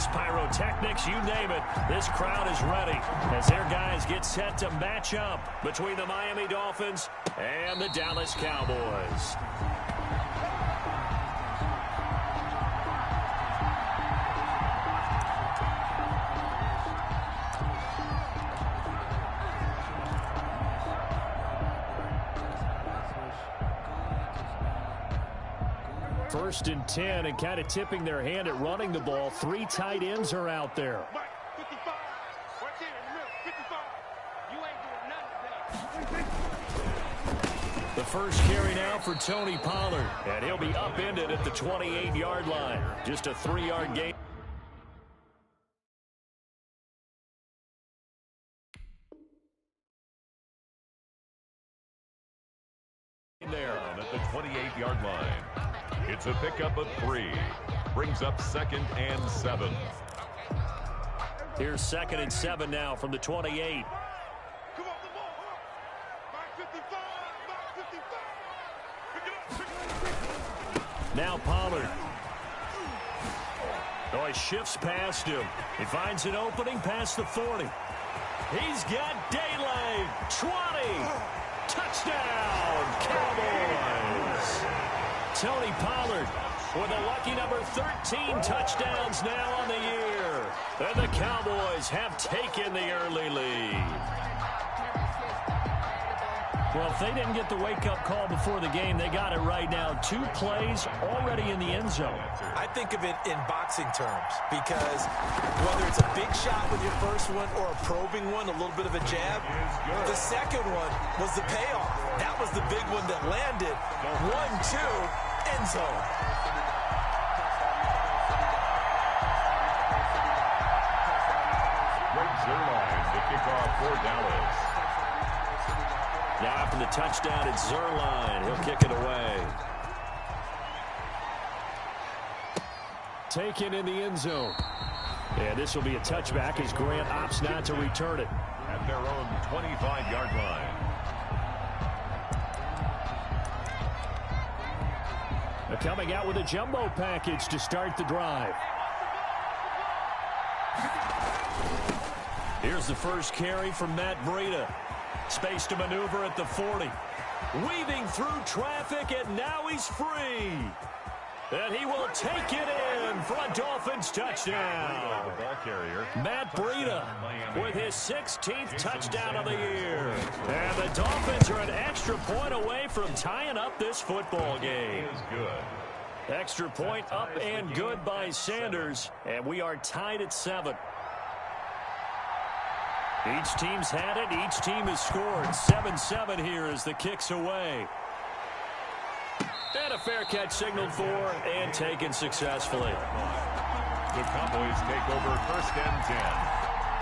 fireworks, pyrotechnics, you name it. This crowd is ready as their guys get set to match up between the Miami Dolphins and the Dallas Cowboys. First and 10, and kind of tipping their hand at running the ball. 3 tight ends are out there. The first carry now for Tony Pollard, and he'll be upended at the 28-yard line. Just a 3-yard gain. There at the 28-yard line. It's a pickup of 3. Brings up 2nd and 7. Here's 2nd and 7 now from the 28. Now Pollard. Oh, he shifts past him. He finds an opening past the 40. He's got daylight. 20. Touchdown, Cowboys. Tony Pollard with a lucky number 13 touchdowns now on the year. And the Cowboys have taken the early lead. Well, if they didn't get the wake-up call before the game, they got it right now. 2 plays already in the end zone. I think of it in boxing terms because whether it's a big shot with your first one or a probing one, a little bit of a jab, the second one was the payoff. That was the big one that landed. 1-2, end zone. Greg Zuerlein, the kickoff for Dallas. Now after the touchdown, it's Zuerlein. He'll kick it away. Taken in the end zone. And this will be a touchback as Grant opts not to return it. At their own 25-yard line. They're coming out with a jumbo package to start the drive. Here's the first carry from Matt Breida. Space to maneuver at the 40. Weaving through traffic, and now he's free. And he will take it in for a Dolphins touchdown. Ball carrier. Matt Breida with his 16th touchdown of the year. And the Dolphins are an extra point away from tying up this football game. Is good. Extra point up and good by Sanders. And we are tied at 7. Each team's had it. Each team has scored. 7-7 here as the kick's away. And a fair catch signaled for and taken successfully. The Cowboys take over 1st and 10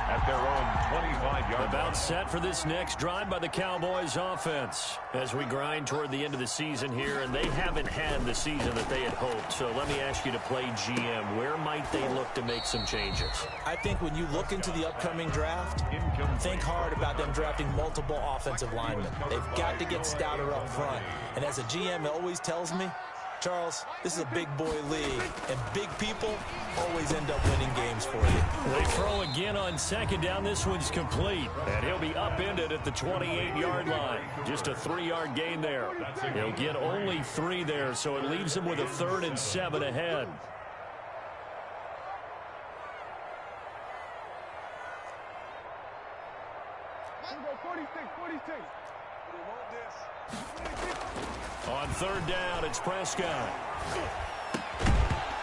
at their own 25-yard line. About set for this next drive by the Cowboys offense as we grind toward the end of the season here, and they haven't had the season that they had hoped. So let me ask you to play GM. Where might they look to make some changes? I think when you look into the upcoming draft, think hard about them drafting multiple offensive linemen. They've got to get stouter up front. And as a GM always tells me, Charles, this is a big boy league, and big people always end up winning games for you. They throw again on 2nd down. This one's complete, and he'll be upended at the 28-yard line. Just a 3-yard gain there. He'll get only 3 there, so it leaves him with a 3rd and 7 ahead. On 3rd down, it's Prescott.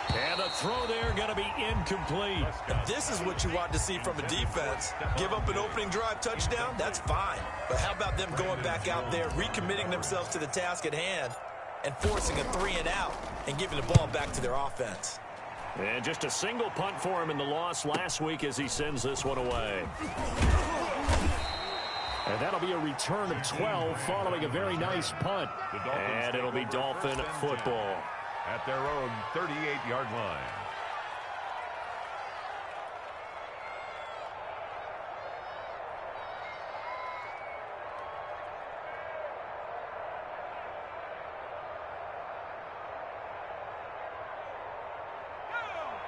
And the throw there going to be incomplete. This is what you want to see from a defense. Give up an opening drive touchdown, that's fine. But how about them going back out there, recommitting themselves to the task at hand, and forcing a 3 and out and giving the ball back to their offense. And just a single punt for him in the loss last week as he sends this one away. And that'll be a return of 12 following a very nice punt. And it'll be Dolphin football. At their own 38-yard line.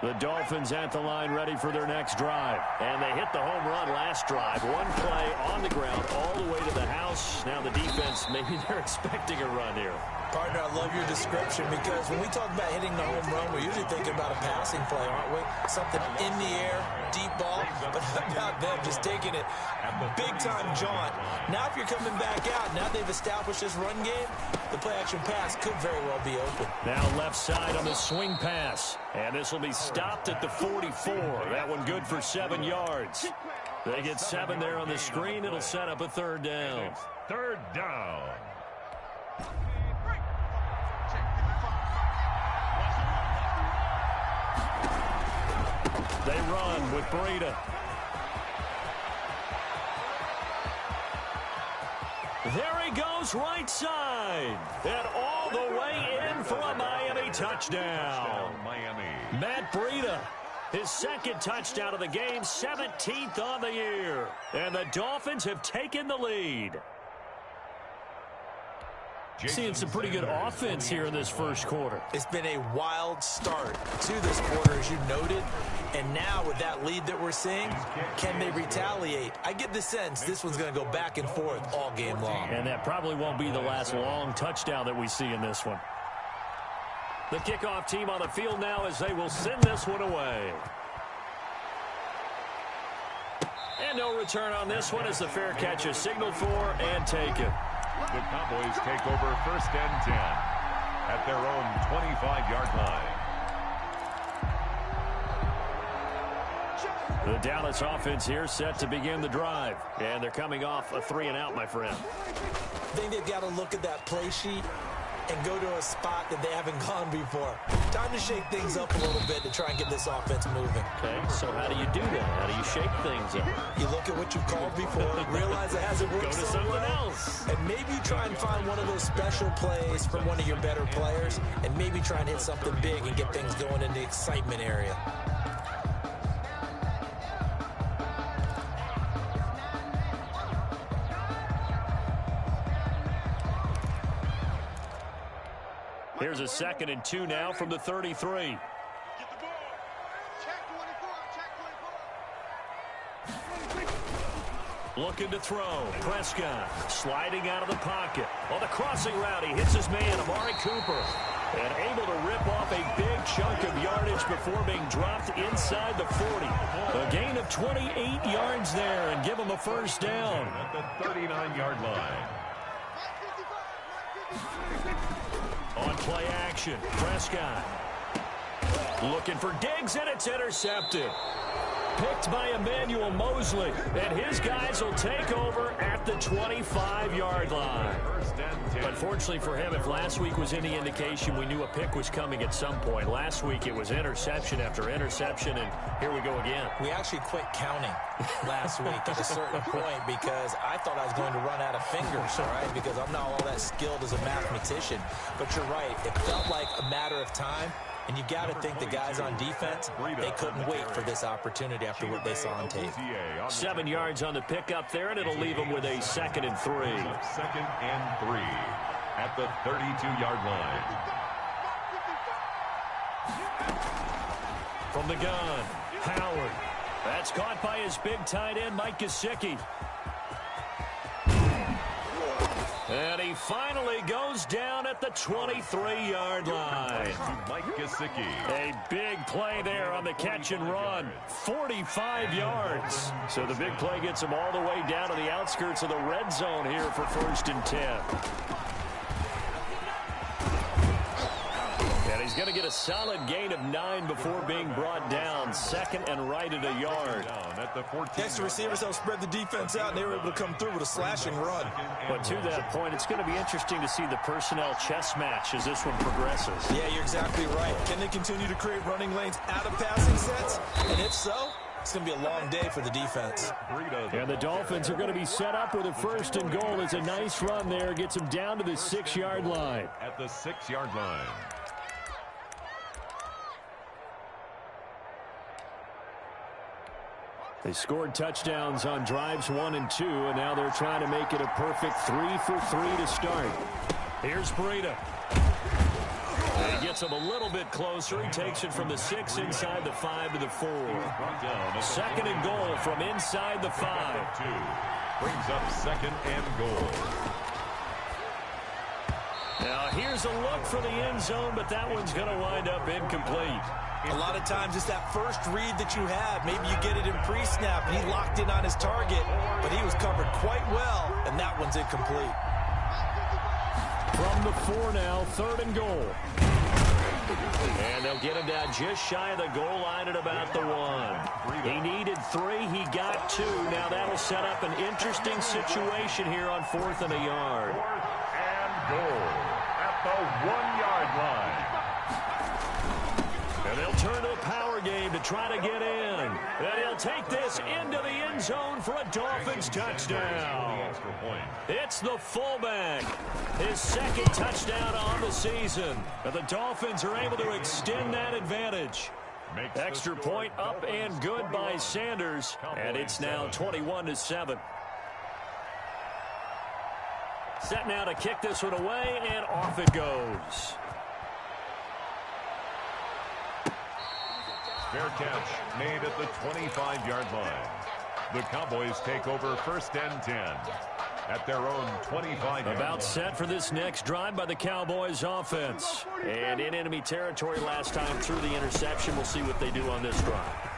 The Dolphins at the line ready for their next drive. And they hit the home run last drive. One play on the ground all the way to the house. Now the defense, maybe they're expecting a run here. Partner, I love your description because when we talk about hitting the home run, we're usually thinking about a passing play, aren't we? Something in the air, deep ball. But how about them just taking it big-time jaunt? Now if you're coming back out, now they've established this run game, the play-action pass could very well be open. Now left side on the swing pass. And this will be stopped at the 44. That one good for 7 yards. They get 7 there on the screen. It'll set up a third down. Third down. They run with Breida. There he goes right side. And all the way in for a Miami touchdown. Miami. Matt Breida, his second touchdown of the game, 17th on the year. And the Dolphins have taken the lead. Seeing some pretty good offense here in this first quarter. It's been a wild start to this quarter, as you noted. And now with that lead that we're seeing, can they retaliate? I get the sense this one's going to go back and forth all game long. And that probably won't be the last long touchdown that we see in this one. The kickoff team on the field now as they will send this one away. And no return on this one as the fair catch is signaled for and taken. The Cowboys take over first and 10 at their own 25-yard line. The Dallas offense here set to begin the drive. And they're coming off a 3-and-out, my friend. I think they've got to look at that play sheet and go to a spot that they haven't gone before. Time to shake things up a little bit to try and get this offense moving. Okay, so how do you do that? How do you shake things up? You look at what you've called before, realize it hasn't worked Go to so something well, else. and maybe try and find one of those special plays from one of your better players, and maybe try and hit something big and get things going in the excitement area. Here's a 2nd and 2 now from the 33. Looking to throw. Prescott sliding out of the pocket. On the crossing route, he hits his man, Amari Cooper. And able to rip off a big chunk of yardage before being dropped inside the 40. A gain of 28 yards there and give him a first down. At the 39-yard line. On play action, Prescott looking for Diggs, and it's intercepted. Picked by Emmanuel Mosley, and his guys will take over at the 25-yard line. Unfortunately for him, if last week was any indication, we knew a pick was coming at some point. Last week it was interception after interception, and here we go again. We actually quit counting last week at a certain point because I thought I was going to run out of fingers, all right, because I'm not all that skilled as a mathematician. But you're right. It felt like a matter of time. And you got to think the guys on defense, they couldn't wait for this opportunity after what they saw on tape. 7 yards on the pickup there, and it'll leave them with a 2nd and 3. 2nd and 3 at the 32-yard line. From the gun, Howard. That's caught by his big tight end, Mike Gesicki. And he finally goes down at the 23-yard line. Mike Gesicki. A big play there on the catch and run. 45 yards. So the big play gets him all the way down to the outskirts of the red zone here for 1st and 10. And he's going to get a solid gain of 9 before being brought down. 2nd and right at a yard. Next, the receivers helped spread the defense out, and they were able to come through with a slashing run. But to that point, it's going to be interesting to see the personnel chess match as this one progresses. Yeah, you're exactly right. Can they continue to create running lanes out of passing sets? And if so, it's going to be a long day for the defense. And the Dolphins are going to be set up with a 1st and goal. It's a nice run there. Gets them down to the 6-yard line. At the 6-yard line. They scored touchdowns on drives 1 and 2, and now they're trying to make it a perfect 3 for 3 to start. Here's Breida. And he gets gets him a little bit closer. He takes it from the 6 inside the 5 to the 4. Second and goal from inside the 5. Brings up second and goal. Now here's a look for the end zone, but that one's going to wind up incomplete. A lot of times it's that first read that you have. Maybe you get it in pre-snap, and he locked in on his target, but he was covered quite well, and that one's incomplete. From the 4 now, third and goal. And they'll get him down just shy of the goal line at about the 1. He needed 3. He got 2. Now that'll set up an interesting situation here on 4th and a yard. 4th and goal at the 1-yard line. And they'll turn to a power game to try to get in. And he'll take this into the end zone for a Dolphins touchdown. It's the fullback. His second touchdown on the season. And the Dolphins are able to extend that advantage. Extra point up and good by Sanders. And it's now 21-7. Set now to kick this one away, and off it goes. Fair catch made at the 25-yard line. The Cowboys take over 1st and 10 at their own 25-yard line. About set for this next drive by the Cowboys offense. And in enemy territory last time through the interception. We'll see what they do on this drive.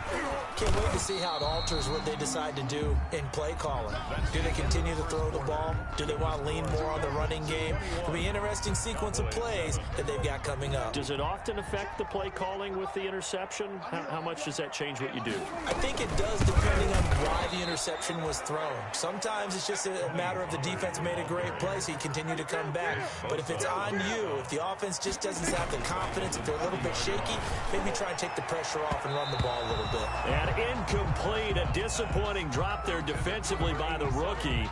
Can't wait to see how it alters what they decide to do in play calling. Do they continue to throw the ball? Do they want to lean more on the running game? It'll be an interesting sequence of plays that they've got coming up. Does it often affect the play calling with the interception? How much does that change what you do? I think it does, depending on why the interception was thrown. Sometimes it's just a matter of the defense made a great play, so you continue to come back. But if it's on you, if the offense just doesn't have the confidence, if they're a little bit shaky, maybe try and take the pressure off and run the ball a little bit. And incomplete, a disappointing drop there defensively by the rookie.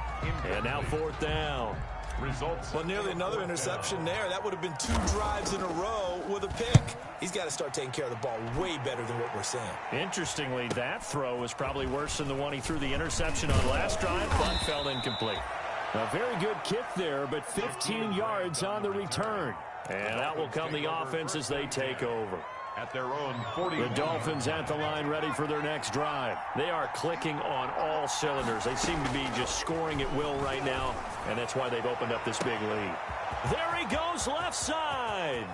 And now 4th down. Results. Well, nearly another interception there. That would have been 2 drives in a row with a pick. He's got to start taking care of the ball way better than what we're seeing. Interestingly, that throw was probably worse than the one he threw the interception on last drive, but fell incomplete. A very good kick there, but 15 yards on the return. And that will come the offense as they take over. At their own 40. The Dolphins at the line ready for their next drive. They are clicking on all cylinders. They seem to be just scoring at will right now, and that's why they've opened up this big lead. There he goes left side.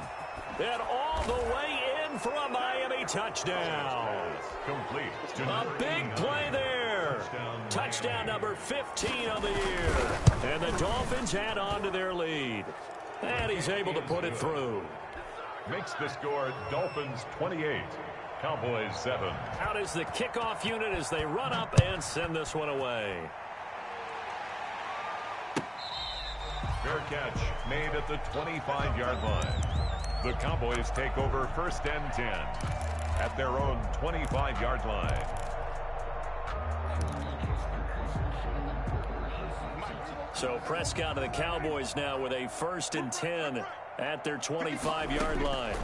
And all the way in for a Miami touchdown. Complete. A big play there. Touchdown number 15 of the year. And the Dolphins add on to their lead. And he's able to put it through. Makes the score Dolphins 28, Cowboys 7. Out is the kickoff unit as they run up and send this one away. Fair catch made at the 25-yard line. The Cowboys take over 1st and 10 at their own 25-yard line. So Prescott of the Cowboys now with a 1st and 10 at their 25-yard line.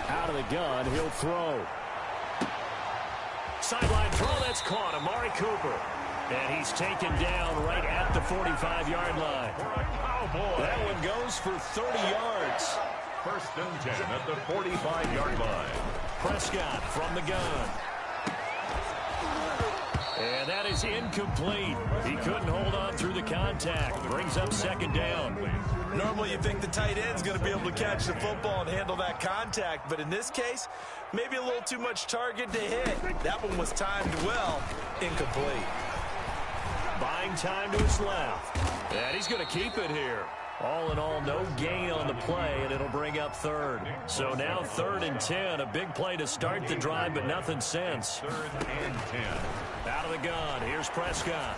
Out of the gun, he'll throw. Sideline throw, that's caught. Amari Cooper. And he's taken down right at the 45-yard line. That one goes for 30 yards. 1st and 10 at the 45-yard line. Prescott from the gun. And that is incomplete. He couldn't hold on through the contact. Brings up 2nd down. Normally you think the tight end's going to be able to catch the football and handle that contact, but in this case, maybe a little too much target to hit. That one was timed well. Incomplete. Buying time to his left. And he's going to keep it here. All in all, no gain on the play, and it'll bring up 3rd. So now 3rd and 10. A big play to start the drive, but nothing since. 3rd and 10. Out of the gun. Here's Prescott.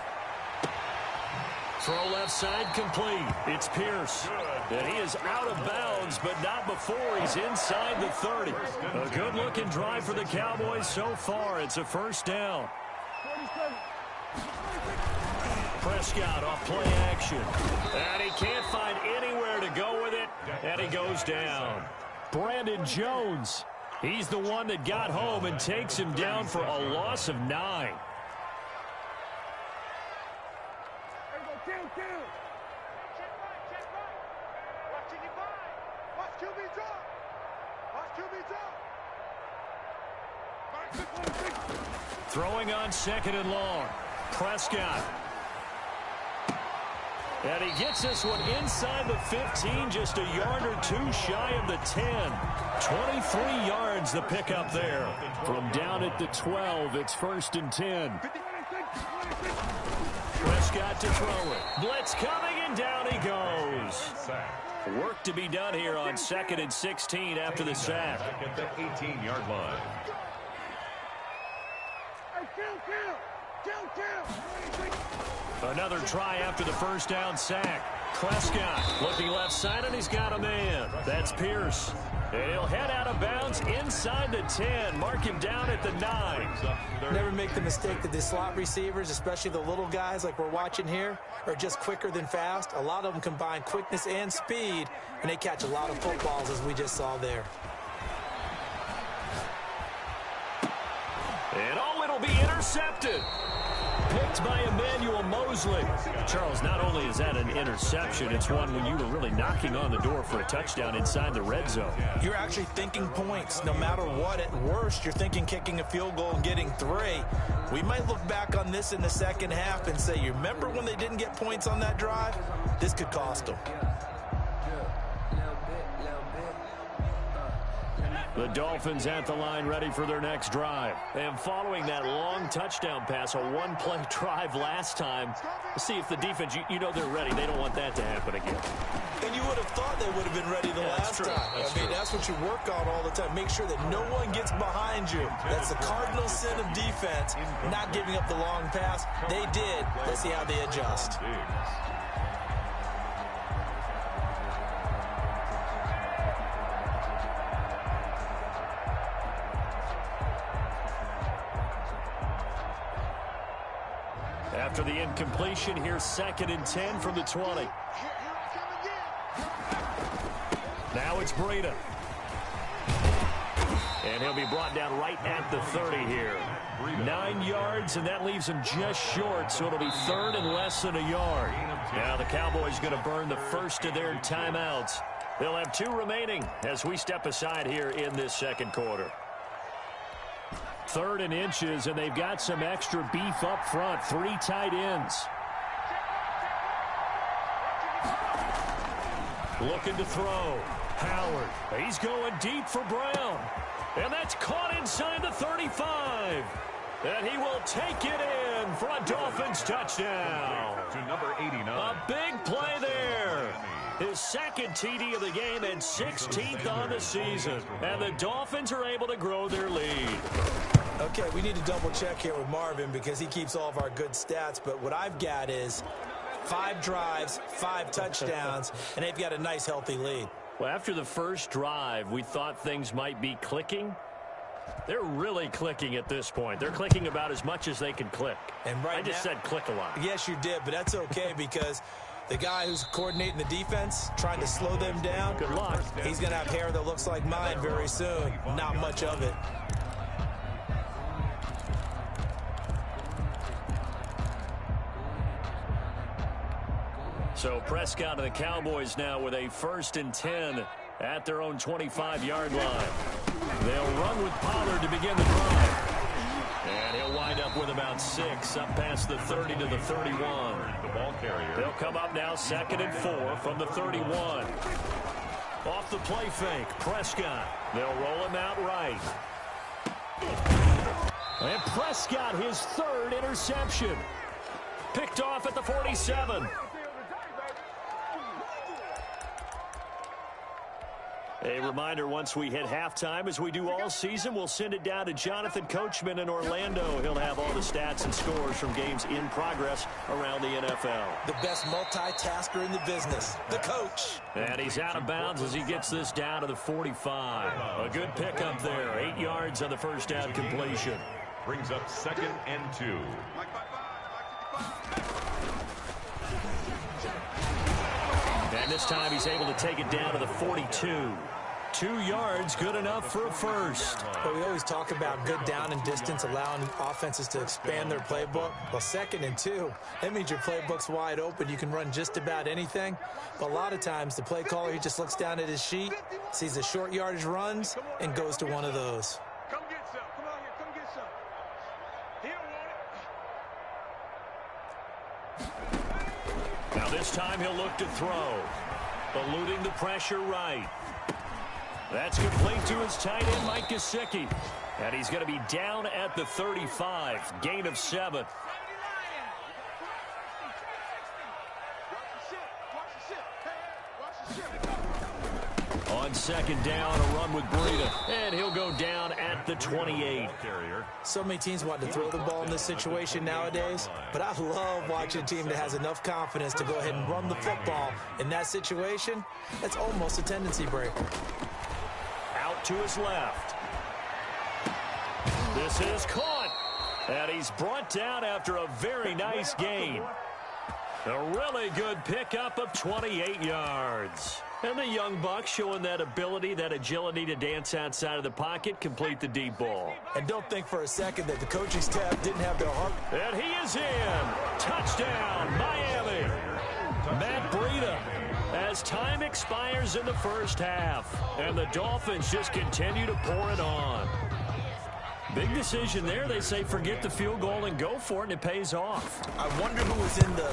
Throw left side complete. It's Pierce. And he is out of bounds, but not before he's inside the 30. A good-looking drive for the Cowboys so far. It's a 1st down. Prescott off play action. And he can't find anywhere to go with it. And he goes down. Brandon Jones. He's the one that got home and takes him down for a loss of 9. Throwing on second and long. Prescott. And he gets this one inside the 15, just a yard or two shy of the 10. 23 yards the pickup there. From down at the 12, it's 1st and 10. Prescott to throw it. Blitz coming, and down he goes. Work to be done here on 2nd and 16 after the sack. At the 18-yard line. Another try after the first down sack. Prescott looking left side, and he's got a man. That's Pierce. And he'll head out of bounds inside the 10. Mark him down at the 9. Never make the mistake that the slot receivers, especially the little guys like we're watching here, are just quicker than fast. A lot of them combine quickness and speed, and they catch a lot of footballs, as we just saw there. And oh, it'll be intercepted. Picked by Emmanuel Mosley. Charles, not only is that an interception, it's one when you were really knocking on the door for a touchdown inside the red zone. You're actually thinking points. No matter what, at worst, you're thinking kicking a field goal and getting 3. We might look back on this in the second half and say, you remember when they didn't get points on that drive? This could cost them. The Dolphins at the line ready for their next drive. And following that long touchdown pass, a one-play drive last time, let's see if the defense, you know they're ready. They don't want that to happen again. And you would have thought they would have been ready the last time. I mean, that's what you work on all the time. Make sure that no one gets behind you. That's the cardinal sin of defense, not giving up the long pass. They did. Let's see how they adjust. After the incompletion, here's 2nd and 10 from the 20. Now it's Breida. And he'll be brought down right at the 30 here. 9 yards, and that leaves him just short, so it'll be 3rd and less than a yard. Now the Cowboys going to burn the first of their timeouts. They'll have 2 remaining as we step aside here in this second quarter. 3rd and inches, and they've got some extra beef up front. 3 tight ends. Looking to throw. Howard. He's going deep for Brown. And that's caught inside the 35. And he will take it in for a Dolphins touchdown. To number 89. A big play there. His 2nd TD of the game and 16th on the season. And the Dolphins are able to grow their lead. Okay, we need to double check here with Marvin because he keeps all of our good stats. But what I've got is 5 drives, 5 touchdowns, and they've got a nice, healthy lead. Well, after the first drive, we thought things might be clicking. They're really clicking at this point. They're clicking about as much as they can click. And I just said click a lot. Yes, you did, but that's okay because the guy who's coordinating the defense, trying to slow them down, good luck. He's going to have hair that looks like mine very soon. Not much of it. So Prescott and the Cowboys now with a 1st and 10 at their own 25-yard line. They'll run with Pollard to begin the drive. And he'll wind up with about 6 up past the 30 to the 31. The ball carrier. They'll come up now 2nd and 4 from the 31. Off the play fake, Prescott. They'll roll him out right. And Prescott, his 3rd interception. Picked off at the 47. A reminder, once we hit halftime, as we do all season, we'll send it down to Jonathan Coachman in Orlando. He'll have all the stats and scores from games in progress around the NFL. The best multitasker in the business, the coach. And he's out of bounds as he gets this down to the 45. A good pickup there. 8 yards on the first down completion. Brings up 2nd and 2. And this time he's able to take it down to the 42. 2 yards, good enough for a first. But we always talk about good down and distance, allowing offenses to expand their playbook. Well, 2nd and 2, that means your playbook's wide open. You can run just about anything. But a lot of times the play caller, he just looks down at his sheet, sees the short yardage runs, and goes to one of those. Come get some. Come on here. Come get some. Now this time he'll look to throw. Eluding the pressure right. That's complete to his tight end, Mike Gesicki. And he's going to be down at the 35. Gain of 7. On second down, a run with Breida. And he'll go down at the 28. So many teams want to throw the ball in this situation nowadays, but I love watching a team that has enough confidence to go ahead and run the football. In that situation, that's almost a tendency breaker. Out to his left. This is caught. And he's brought down after a very nice gain. A really good pickup of 28 yards. And the young buck showing that ability, that agility to dance outside of the pocket, complete the deep ball. And don't think for a second that the coaching staff didn't have their heart. And he is in. Touchdown, Miami. Matt Breida. As time expires in the first half, and the Dolphins just continue to pour it on. Big decision there. They say forget the field goal and go for it, and it pays off. I wonder who was in the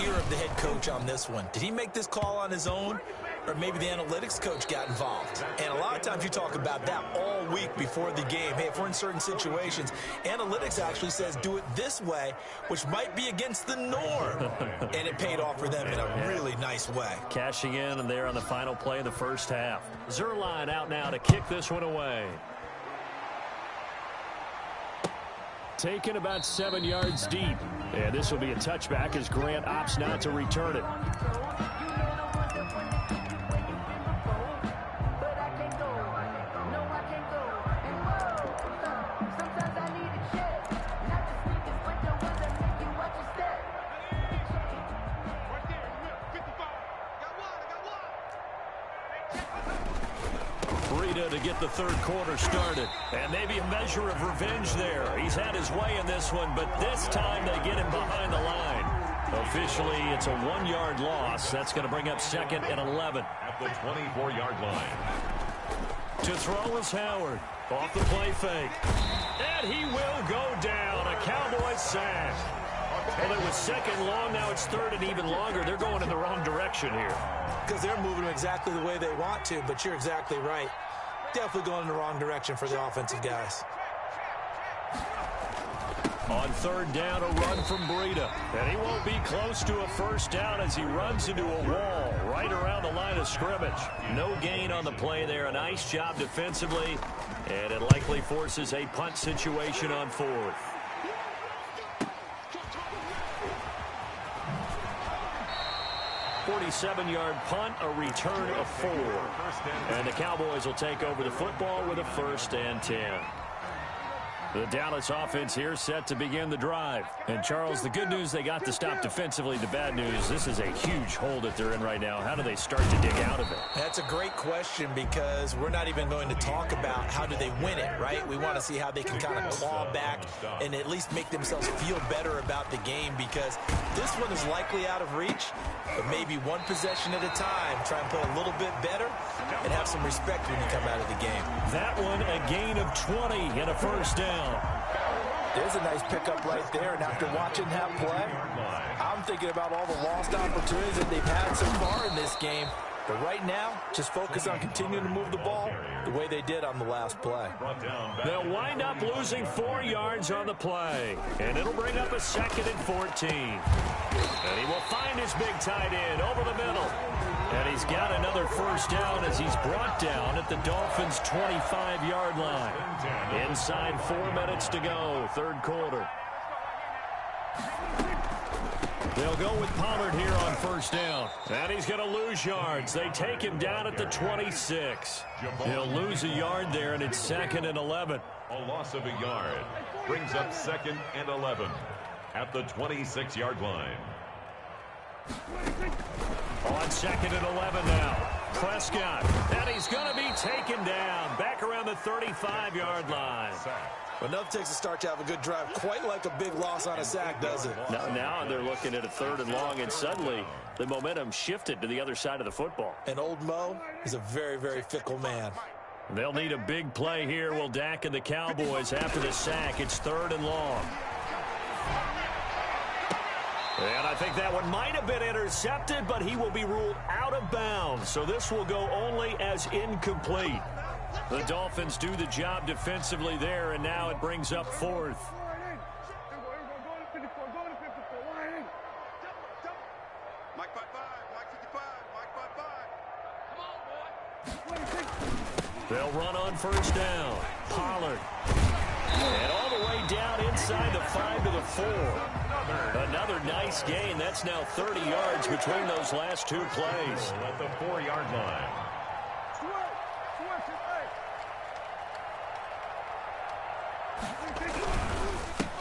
ear of the head coach on this one. Did he make this call on his own? Or maybe the analytics coach got involved. And a lot of times you talk about that all week before the game. Hey, if we're in certain situations, analytics actually says do it this way, which might be against the norm. And it paid off for them in a really nice way. Cashing in and there on the final play of the first half. Zuerlein out now to kick this one away. Taken about 7 yards deep. And this will be a touchback as Grant opts not to return it. To get the third quarter started. And maybe a measure of revenge there. He's had his way in this one, but this time they get him behind the line. Officially, it's a 1-yard loss. That's going to bring up second and 11. At the 24-yard line. To throw is Howard. Off the play fake. And he will go down. A Cowboys sack. Well, it was second long. Now it's third and even longer. They're going in the wrong direction here. Because they're moving exactly the way they want to, but you're exactly right. Definitely going in the wrong direction for the offensive guys. On third down, a run from Breida. And he won't be close to a first down as he runs into a wall right around the line of scrimmage. No gain on the play there. A nice job defensively. And it likely forces a punt situation on fourth. .47-yard punt, a return of 4. And the Cowboys will take over the football with a 1st and 10. The Dallas offense here set to begin the drive. And, Charles, the good news, they got the stop defensively. The bad news, this is a huge hole that they're in right now. How do they start to dig out of it? That's a great question because we're not even going to talk about how do they win it, right? We want to see how they can kind of claw back and at least make themselves feel better about the game because this one is likely out of reach, but maybe one possession at a time. Try and play a little bit better and have some respect when you come out of the game. That one, a gain of 20 and a first down. There's a nice pickup right there, and after watching that play, I'm thinking about all the lost opportunities that they've had so far in this game. But right now, just focus on continuing to move the ball the way they did on the last play. They'll wind up losing 4 yards on the play, and it'll bring up a 2nd and 14. And he will find his big tight end over the middle. And he's got another first down as he's brought down at the Dolphins' 25-yard line. Inside 4 minutes to go, third quarter. They'll go with Pollard here on first down. And he's going to lose yards. They take him down at the 26. He'll lose a yard there, and it's 2nd and 11. A loss of a yard brings up 2nd and 11 at the 26-yard line. On 2nd and 11 now. Prescott. And he's going to be taken down. Back around the 35-yard line. Well, nothing takes a start to have a good drive quite like a big loss on a sack, does it? Now they're looking at a 3rd and long, and suddenly the momentum shifted to the other side of the football. And old Mo is a very, very fickle man. They'll need a big play here, will Dak and the Cowboys after the sack. It's 3rd and long. And I think that one might have been intercepted, but he will be ruled out of bounds. So this will go only as incomplete. The Dolphins do the job defensively there, and now it brings up fourth. They'll run on first down. Pollard. And all the way down inside the 5 to the 4. Another nice gain. That's now 30 yards between those last two plays. At the 4-yard line.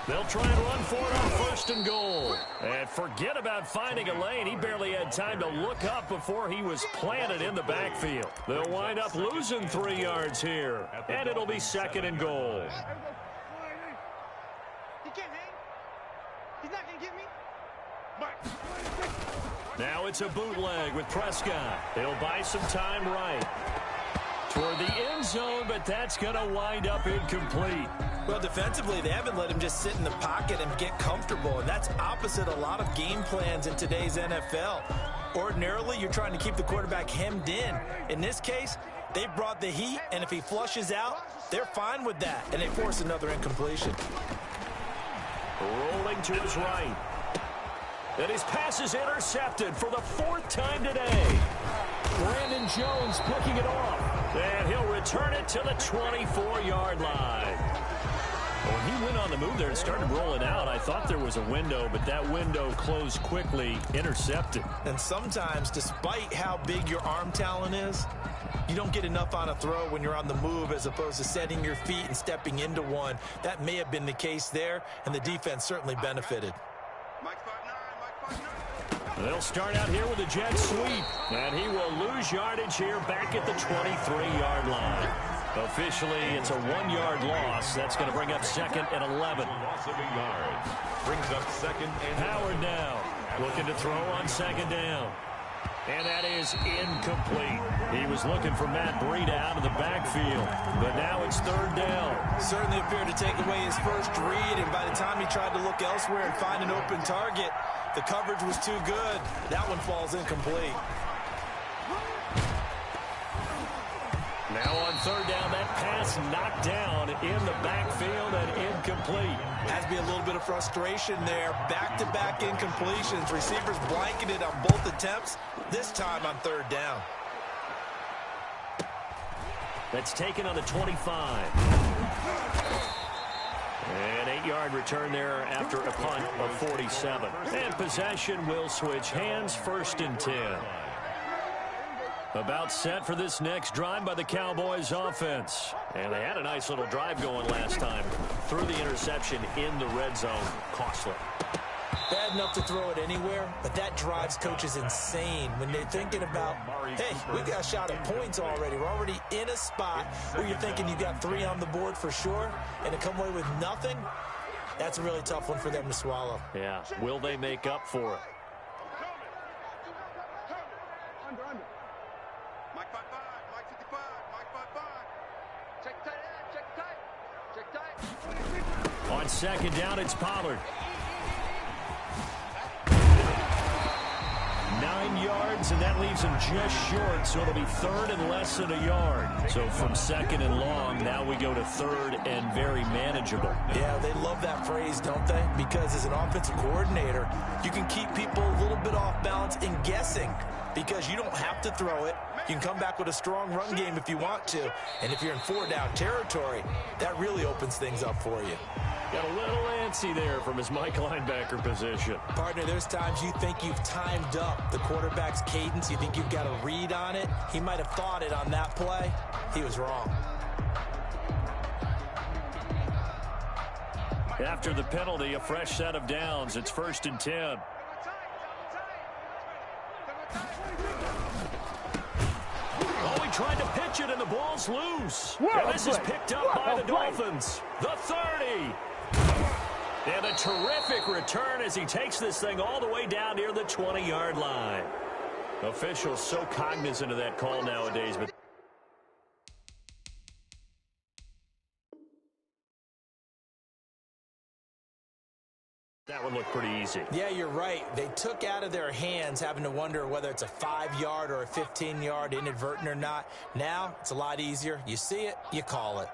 They'll try and run for it on first and goal. And forget about finding a lane. He barely had time to look up before he was planted in the backfield. They'll wind up losing 3 yards here. And it'll be second and goal. He can't hang. He's not going to get me. Now it's a bootleg with Prescott. They'll buy some time right toward the end zone, but that's going to wind up incomplete. Well, defensively, they haven't let him just sit in the pocket and get comfortable, and that's opposite a lot of game plans in today's NFL. Ordinarily, you're trying to keep the quarterback hemmed in. In this case, they brought the heat, and if he flushes out, they're fine with that, and they force another incompletion. Rolling to his right. And his pass is intercepted for the 4th time today. Brandon Jones picking it off. And he'll return it to the 24-yard line. Well, he went on the move there and started rolling out. I thought there was a window, but that window closed quickly, intercepted. And sometimes, despite how big your arm talent is, you don't get enough on a throw when you're on the move as opposed to setting your feet and stepping into one. That may have been the case there, and the defense certainly benefited. They'll start out here with a jet sweep, and he will lose yardage here back at the 23-yard line. Officially, it's a 1-yard loss. That's going to bring up second and 11. Loss of a yard. Brings up second and Howard now looking to throw on second down. And that is incomplete. He was looking for Matt Breida out of the backfield, but now it's third down. Certainly appeared to take away his first read, and by the time he tried to look elsewhere and find an open target, the coverage was too good. That one falls incomplete. Now on third down, that pass knocked down in the backfield and incomplete. Has to be a little bit of frustration there. Back-to-back incompletions. Receivers blanketed on both attempts, this time on third down. That's taken on the 25. An 8-yard return there after a punt of 47. And possession will switch hands, first and 10. About set for this next drive by the Cowboys offense. And they had a nice little drive going last time. Threw the interception in the red zone. Costly. Bad enough to throw it anywhere, but that drives coaches insane when they're thinking about, hey, we got a shot at points already. We're already in a spot where you're thinking you got 3 on the board for sure, and to come away with nothing, that's a really tough one for them to swallow. Yeah. Will they make up for it? On second down, it's Pollard. 9 yards, and that leaves him just short, so it'll be third and less than a yard. So from second and long, now we go to third and very manageable. Yeah, they love that phrase, don't they? Because as an offensive coordinator, you can keep people a little bit off balance and guessing because you don't have to throw it. You can come back with a strong run game if you want to. And if you're in 4-down territory, that really opens things up for you. Got a little antsy there from his Mike linebacker position. Partner, there's times you think you've timed up the quarterback's cadence. You think you've got a read on it. He might have thought it on that play. He was wrong. After the penalty, a fresh set of downs. It's first and 10. Oh, he tried to pitch it, and the ball's loose. And this is picked up by the Dolphins. The 30. And a terrific return as he takes this thing all the way down near the 20-yard line. Officials so cognizant of that call nowadays, but That one looked pretty easy. Yeah, you're right. They took out of their hands having to wonder whether it's a 5-yard or a 15-yard inadvertent or not. Now, it's a lot easier. You see it, you call it.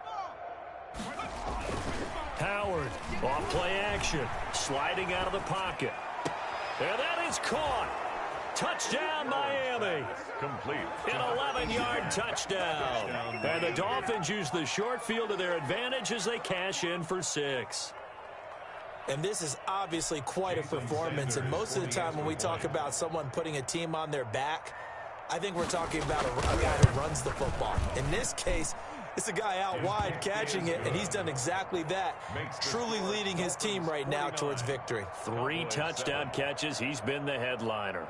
Howard, off play action, sliding out of the pocket. And that is caught. Touchdown, Miami. Complete. An 11-yard touchdown. And the Dolphins use the short field to their advantage as they cash in for 6. And this is obviously quite a performance. And most of the time when we talk about someone putting a team on their back, I think we're talking about a guy who runs the football. In this case, it's a guy out wide catching it, and he's done exactly that, truly leading his team right now towards victory. 3 touchdown catches. He's been the headliner.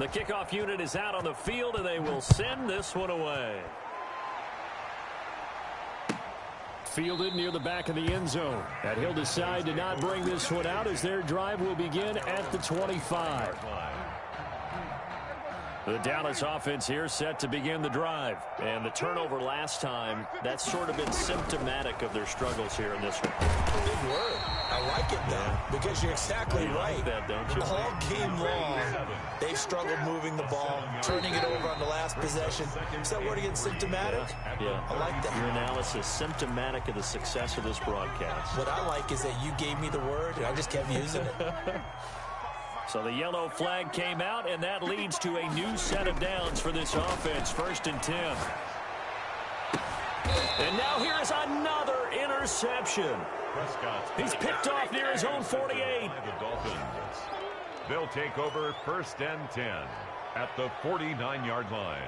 The kickoff unit is out on the field, and they will send this one away. Fielded near the back of the end zone. And he'll decide to not bring this one out as their drive will begin at the 25. The Dallas offense here set to begin the drive. And the turnover last time, that's sort of been symptomatic of their struggles here in this one. Big word. I like it, though, because you're exactly right. Like that, don't you? All game long, they've struggled moving the ball, turning it over on the last possession. Is that word again, symptomatic? Yeah. I like that. Your analysis, symptomatic of the success of this broadcast. What I like is that you gave me the word, and I just kept using it. So the yellow flag came out, and that leads to a new set of downs for this offense. 1st and 10. And now here is another interception. He's picked off near his own 48. The Dolphins. They'll take over 1st and 10 at the 49-yard line.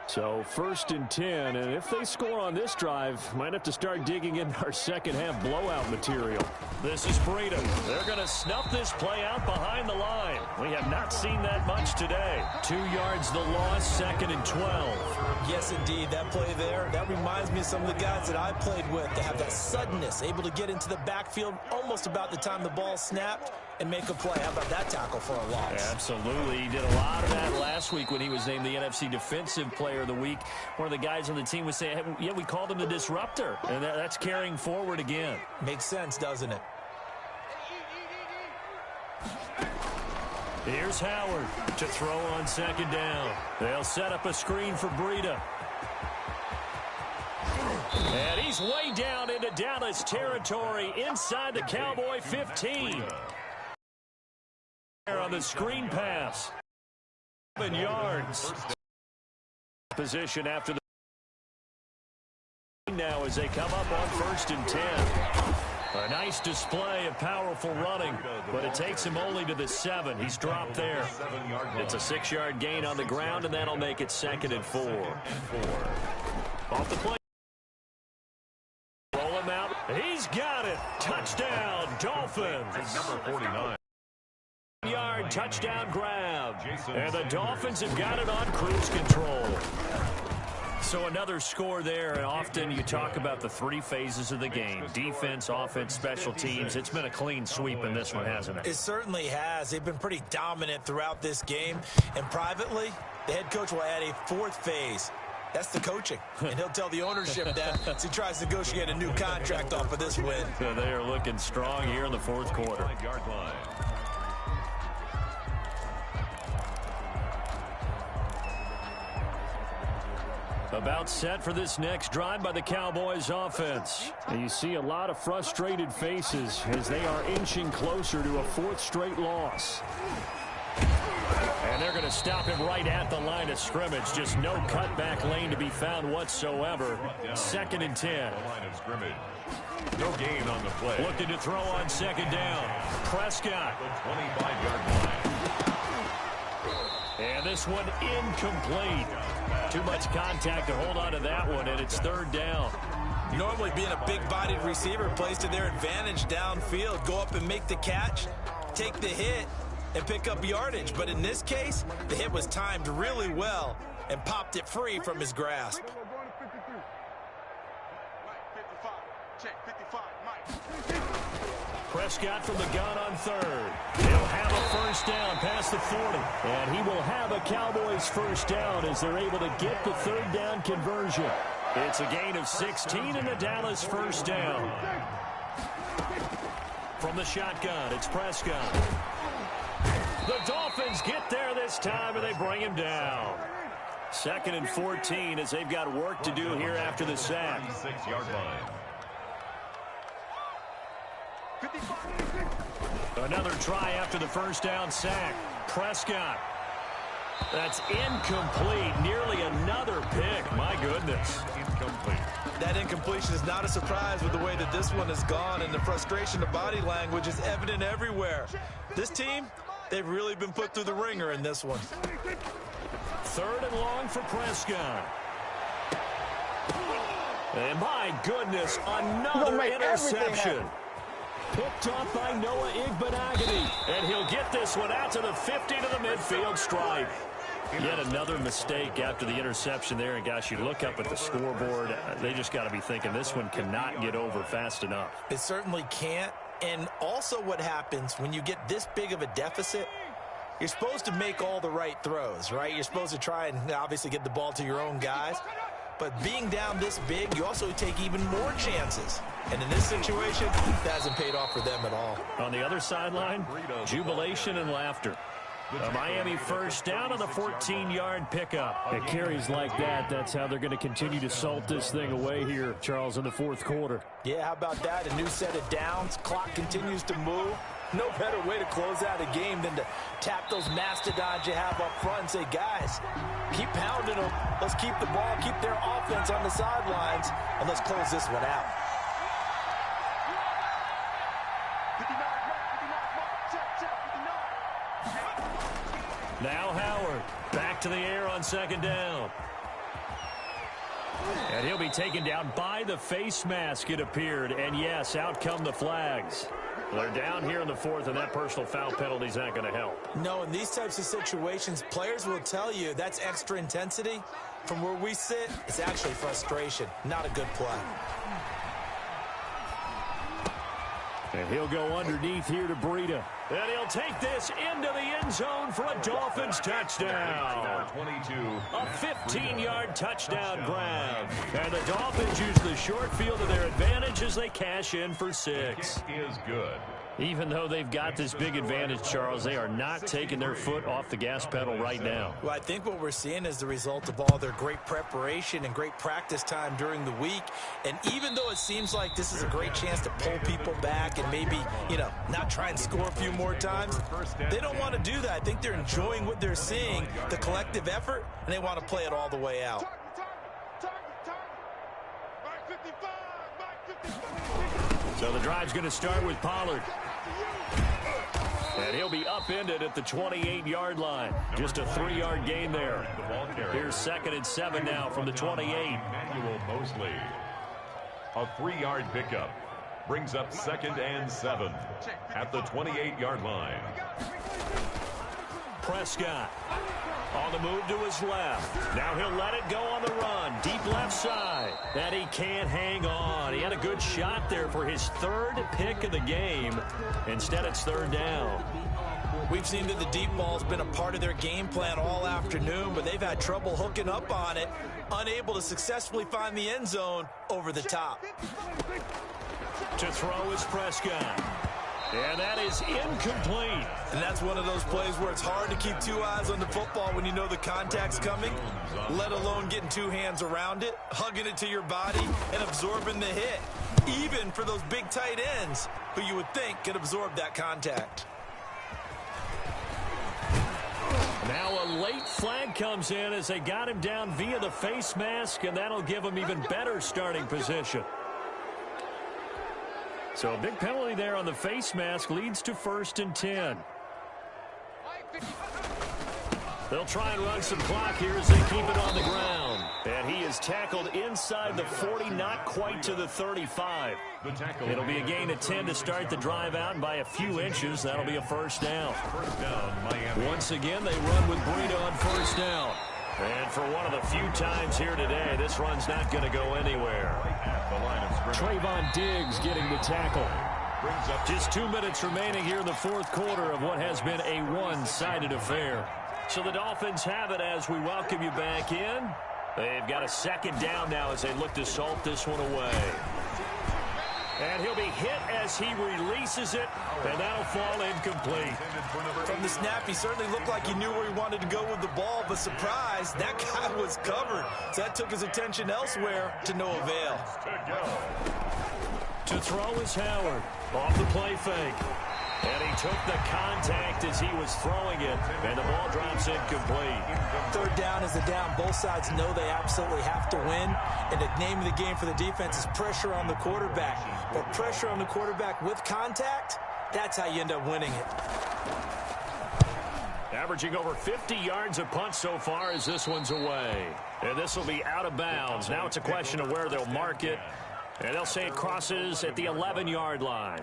So 1st and 10, and if they score on this drive, might have to start digging into our second-half blowout material. This is Breida. They're going to snuff this play out behind the line. We have not seen that much today. 2 yards the loss, 2nd and 12. Yes, indeed. That play there, that reminds me of some of the guys that I played with. They have that suddenness, able to get into the backfield almost about the time the ball snapped and make a play. How about that tackle for a loss? Absolutely. He did a lot of that last week when he was named the NFC Defensive Player of the Week. One of the guys on the team was saying, hey, yeah, we called him the disruptor. And that's carrying forward again. Makes sense, doesn't it? Here's Howard to throw on 2nd down. They'll set up a screen for Breida. And he's way down into Dallas territory inside the Cowboy 15. On the screen pass. 7 yards. Position after the now as they come up on 1st and 10. A nice display of powerful running, but it takes him only to the 7. He's dropped there. It's a 6-yard gain on the ground, and that'll make it 2nd and 4. Off the play. Roll him out. He's got it. Touchdown, Dolphins. Number 49. Yard touchdown grab. And the Dolphins have got it on cruise control. So another score there, and often you talk about the 3 phases of the game. Defense, offense, special teams. It's been a clean sweep in this one, hasn't it? It certainly has. They've been pretty dominant throughout this game. And privately, the head coach will add a 4th phase. That's the coaching. And he'll tell the ownership that as he tries to negotiate a new contract off of this win. So they are looking strong here in the 4th quarter. About set for this next drive by the Cowboys offense. And you see a lot of frustrated faces as they are inching closer to a 4th straight loss. And they're going to stop him right at the line of scrimmage. Just no cutback lane to be found whatsoever. 2nd and 10. No gain on the play. Looking to throw on 2nd down. Prescott. The 25-yard line. And this one incomplete. Too much contact to hold on to that one, and it's 3rd down. Normally being a big-bodied receiver plays to their advantage downfield. Go up and make the catch, take the hit, and pick up yardage. But in this case, the hit was timed really well and popped it free from his grasp. Check 55, Mike. Prescott from the gun on third. He'll have a first down past the 40. And he will have a Cowboys first down as they're able to get the third down conversion. It's a gain of 16 and a Dallas first down. From the shotgun, it's Prescott. The Dolphins get there this time, and they bring him down. 2nd and 14 as they've got work to do here after the sack. 6-yard line. Another try after the first down sack. Prescott. That's incomplete. Nearly another pick. My goodness. Incomplete. That incompletion is not a surprise with the way that this one has gone, and the frustration of body language is evident everywhere. This team, they've really been put through the ringer in this one. 3rd and long for Prescott. And my goodness, another interception. Picked off by Noah Igbenogany. And he'll get this one out to the 50 to the midfield stripe. Yet another mistake after the interception there. And, gosh, you look up at the scoreboard, they just got to be thinking this one cannot get over fast enough. It certainly can't. And also what happens when you get this big of a deficit, you're supposed to make all the right throws, right? You're supposed to try and obviously get the ball to your own guys. But being down this big, you also take even more chances. And in this situation, that hasn't paid off for them at all. On the other sideline, jubilation and laughter. A Miami first down on the 14-yard pickup. At carries like that, that's how they're going to continue to salt this thing away here, Charles, in the 4th quarter. Yeah, how about that? A new set of downs. Clock continues to move. No better way to close out a game than to tap those mastodons you have up front and say, guys, keep pounding them. Let's keep the ball, keep their offense on the sidelines, and let's close this one out. Now Howard back to the air on 2nd down. And he'll be taken down by the face mask, it appeared. And, yes, out come the flags. They're down here in the 4th, and that personal foul penalty is not going to help. No, in these types of situations, players will tell you that's extra intensity. From where we sit, it's actually frustration, not a good play. And he'll go underneath here to Breida. And he'll take this into the end zone for a Dolphins touchdown. 22. A 15-yard touchdown grab. And the Dolphins use the short field to their advantage as they cash in for 6. Is good. Even though they've got this big advantage, Charles, they are not taking their foot off the gas pedal right now. Well, I think what we're seeing is the result of all their great preparation and great practice time during the week. And even though it seems like this is a great chance to pull people back and maybe, not try and score a few more times, they don't want to do that. I think they're enjoying what they're seeing, the collective effort, and they want to play it all the way out. So the drive's going to start with Pollard. And he'll be upended at the 28-yard line. Just a 3-yard gain there. Here's 2nd and 7 now from the 28. Emmanuel Mosley. A 3-yard pickup. Brings up 2nd and 7 at the 28-yard line. Prescott on the move to his left. Now he'll let it go on the run. Deep left side. And he can't hang on. He had a good shot there for his 3rd pick of the game. Instead, it's 3rd down. We've seen that the deep ball's been a part of their game plan all afternoon, but they've had trouble hooking up on it, unable to successfully find the end zone over the top. To throw is Prescott. And that is incomplete. And that's one of those plays where it's hard to keep 2 eyes on the football when you know the contact's coming, let alone getting 2 hands around it, hugging it to your body, and absorbing the hit, even for those big tight ends who you would think could absorb that contact. Now a late flag comes in as they got him down via the face mask, and that'll give him even better starting position. So a big penalty there on the face mask leads to 1st and 10. They'll try and run some clock here as they keep it on the ground. And he is tackled inside the 40, not quite to the 35. It'll be a gain of 10 to start the drive out, and by a few inches, that'll be a 1st down. Miami. Once again, they run with Breida on 1st down. And for one of the few times here today, this run's not going to go anywhere. Trayvon Diggs getting the tackle. Just 2 minutes remaining here in the fourth quarter of what has been a one-sided affair. So the Dolphins have it as we welcome you back in. They've got a second down now as they look to salt this one away. And he'll be hit as he releases it, and that'll fall incomplete. From the snap, he certainly looked like he knew where he wanted to go with the ball, but surprise, that guy was covered. So that took his attention elsewhere to no avail. To throw is Howard. Off the play fake. And he took the contact as he was throwing it, and the ball drops incomplete. Third down is the down. Both sides know they absolutely have to win, and the name of the game for the defense is pressure on the quarterback. But pressure on the quarterback with contact, that's how you end up winning it. Averaging over 50 yards a punt so far as this one's away. And this will be out of bounds. Now it's a question of where they'll mark it, and they'll say it crosses at the 11-yard line.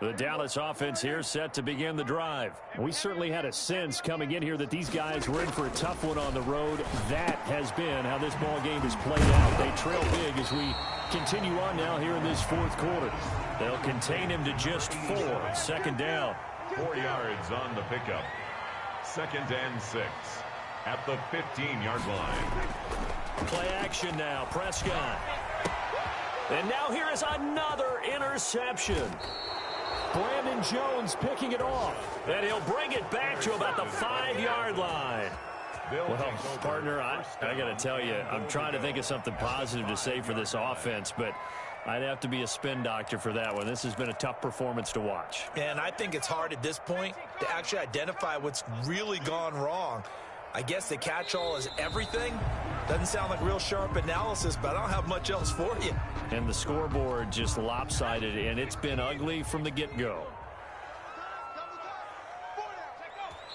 The Dallas offense here set to begin the drive. We certainly had a sense coming in here that these guys were in for a tough one on the road. That has been how this ball game has played out. They trail big as we continue on now here in this fourth quarter. They'll contain him to just 4. Second down. 4 yards on the pickup. 2nd and 6 at the 15-yard line. Play action now. Prescott. And now here is another interception. Brandon Jones picking it off. And he'll bring it back to about the 5-yard line. Well, partner, I got to tell you, I'm trying to think of something positive to say for this offense, but I'd have to be a spin doctor for that one. This has been a tough performance to watch. And I think it's hard at this point to actually identify what's really gone wrong. I guess the catch-all is everything. Doesn't sound like real sharp analysis, but I don't have much else for you. And the scoreboard just lopsided, and it's been ugly from the get-go.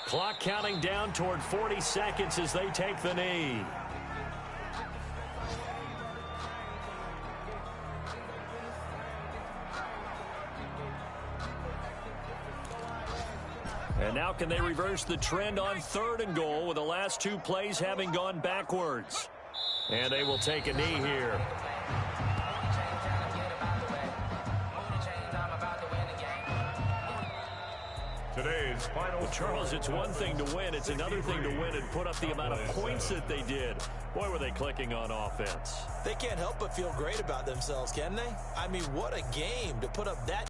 Clock counting down toward 40 seconds as they take the knee. And now can they reverse the trend on 3rd and goal with the last 2 plays having gone backwards? And they will take a knee here. Today's final. Well, Charles, it's one thing to win. It's another thing to win and put up the amount of points that they did. Boy, were they clicking on offense. They can't help but feel great about themselves, can they? I mean, what a game to put up that